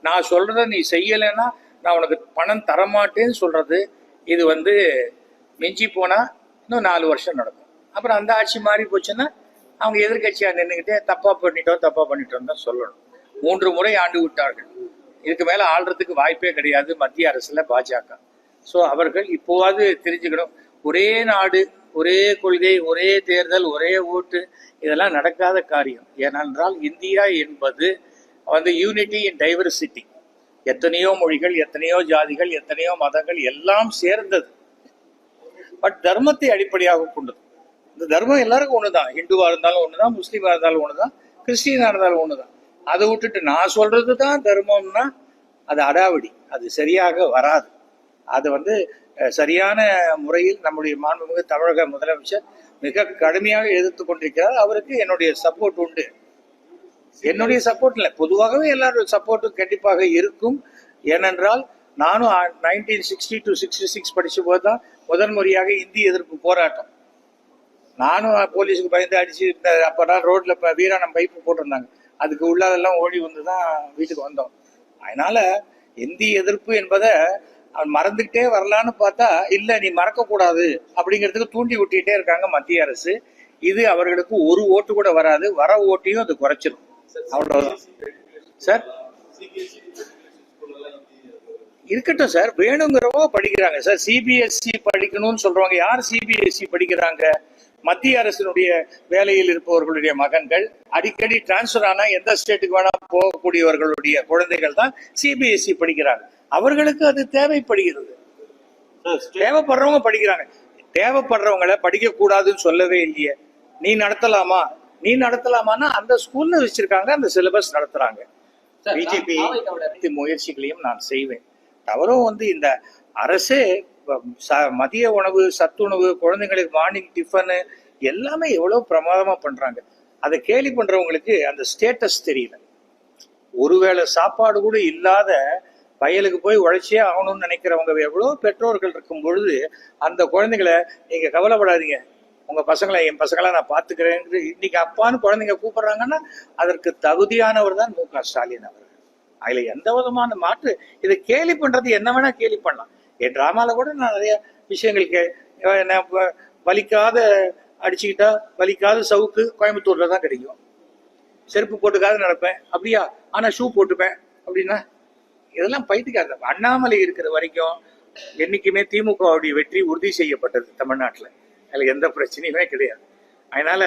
நான் சொல்றத நீ செய்யலைன்னா நான் உனக்கு பணம் தரமாட்டேன்னு சொல்றது, இது மிஞ்சி போனா இன்னும் 4 வருஷம் நடக்கும். அப்புறம் அந்த ஆட்சி மாறி போச்சுன்னா அவங்க எதிர்கட்சியா நின்றுக்கிட்டே தப்பா பண்ணிட்டோம் தான் சொல்லணும். 3 முறை ஆண்டு விட்டார்கள். இதுக்கு மேல ஆள்றதுக்கு வாய்ப்பே கிடையாது மத்திய அரசுல பாஜக. ஸோ அவர்கள் இப்போவாது தெரிஞ்சுக்கணும். ஒரே நாடு, ஒரே கொள்கை, ஒரே தேர்தல், ஒரே ஓட்டு, இதெல்லாம் நடக்காத காரியம். ஏனென்றால் இந்தியா என்பது யூனிட்டி இன் டைவர்சிட்டி. எத்தனையோ மொழிகள், எத்தனையோ ஜாதிகள், எத்தனையோ மதங்கள் எல்லாம் சேர்ந்தது. பட் தர்மத்தை அடிப்படையாக கொண்டது. இந்த தர்மம் எல்லாருக்கும் ஒண்ணுதான். ஹிந்துவா இருந்தாலும் ஒண்ணுதான், முஸ்லீமா இருந்தாலும் ஒண்ணுதான், கிறிஸ்டியனா இருந்தாலும் ஒண்ணுதான். அதை விட்டுட்டு நான் சொல்றதுதான் தர்மம்னா அது அடாவடி, அது சரியாக வராது. அது சரியான முறையில் நம்முடைய மாண்புமிகு தமிழக முதலமைச்சர் மிக கடுமையாக எதிர்த்து கொண்டிருக்கிறார். அவருக்கு என்னுடைய சப்போர்ட் உண்டு. என்னுடைய சப்போர்ட் இல்லை, பொதுவாகவே எல்லாரும் சப்போர்ட்டும் கண்டிப்பாக இருக்கும். ஏனென்றால் நானும் 1960 to 66 படிச்ச போதுதான் முதன்முறையாக இந்தி எதிர்ப்பு போராட்டம். நானும் போலீஸுக்கு பயந்து அடிச்சு, அப்பதான் ரோட்ல வீராணம் பைப்பு போட்டிருந்தாங்க, அதுக்கு உள்ளதெல்லாம் ஓடி வந்துதான் வீட்டுக்கு வந்தோம். அதனால இந்தி எதிர்ப்பு என்பதை மறந்துகிட்டே வரலான்னு பார்த்தா இல்ல, நீ மறக்க கூடாது அப்படிங்கிறதுக்கு தூண்டி விட்டுட்டே இருக்காங்க மத்திய அரசு. இது அவர்களுக்கு ஒரு ஓட்டு கூட வராது, வர ஓட்டையும் அது குறைச்சிடும். அவ்வளவுதான் சார். இருக்கட்டும் சார், வேணுங்கிறவங்க படிக்கிறாங்க சார். சிபிஎஸ்இ படிக்கணும்னு சொல்றவங்க யார் சிபிஎஸ்இ படிக்கிறாங்க? மத்திய அரசினுடைய வேலையில் இருப்பவர்களுடைய மகன்கள், அடிக்கடி டிரான்ஸ்பர் ஆனா எந்த ஸ்டேட்டுக்கு வேணா போகக்கூடியவர்களுடைய குழந்தைகள் தான் சிபிஎஸ்இ படிக்கிறாங்க. அவர்களுக்கு அது தேவைப்படுகிறது. தேவைப்படுறவங்க படிக்கிறாங்க. தேவைப்படுறவங்களை படிக்க கூடாதுன்னு சொல்லவே இல்லையே. நீ நடத்தலாமான்னா அந்த ஸ்கூல்ல வச்சிருக்காங்க, அந்த சிலபஸ் நடத்துறாங்க. பிஜேபி முயற்சிகளையும் நான் செய்வேன். தவறும் இந்த அரசே மதிய உணவு, சத்துணவு, குழந்தைங்களுக்கு மார்னிங் டிஃபனு எல்லாமே எவ்வளவு பிரமாதமா பண்றாங்க. அதை கேலி பண்றவங்களுக்கு அந்த ஸ்டேட்டஸ் தெரியல. ஒருவேளை சாப்பாடு கூட இல்லாத வயலுக்கு போய் உழைச்சே ஆகணும்னு நினைக்கிறவங்க எவ்வளவு பெற்றோர்கள் இருக்கும் பொழுது அந்த குழந்தைகளை நீங்க கவலைப்படாதீங்க, உங்க பசங்களை என் பசங்களா நான் பாத்துக்கிறேன் இன்னைக்கு அப்பான்னு குழந்தைங்க கூப்பிடுறாங்கன்னா அதற்கு தகுதியானவர் தான் மு க ஸ்டாலின் அவர்கள். அதுல எந்த விதமான மாற்று. இதை கேலி பண்றது என்ன வேணா கேலி பண்ணலாம். என் டிராமால கூட நான் நிறைய விஷயங்கள் வலிக்காத அடிச்சுக்கிட்டா வலிக்காத சவுக்கு கோயம்புத்தூர்ல தான் கிடைக்கும். செருப்பு போட்டுக்காத நடப்பேன் அப்படியா, ஆனா ஷூ போட்டுப்பேன் அப்படின்னா இதெல்லாம் பைத்தியக்கார. அண்ணாமலை இருக்கிற வரைக்கும் என்னைக்குமே திமுகவுடைய வெற்றி உறுதி செய்யப்பட்டது தமிழ்நாட்டுல. அதுல எந்த பிரச்சனையுமே கிடையாது. அதனால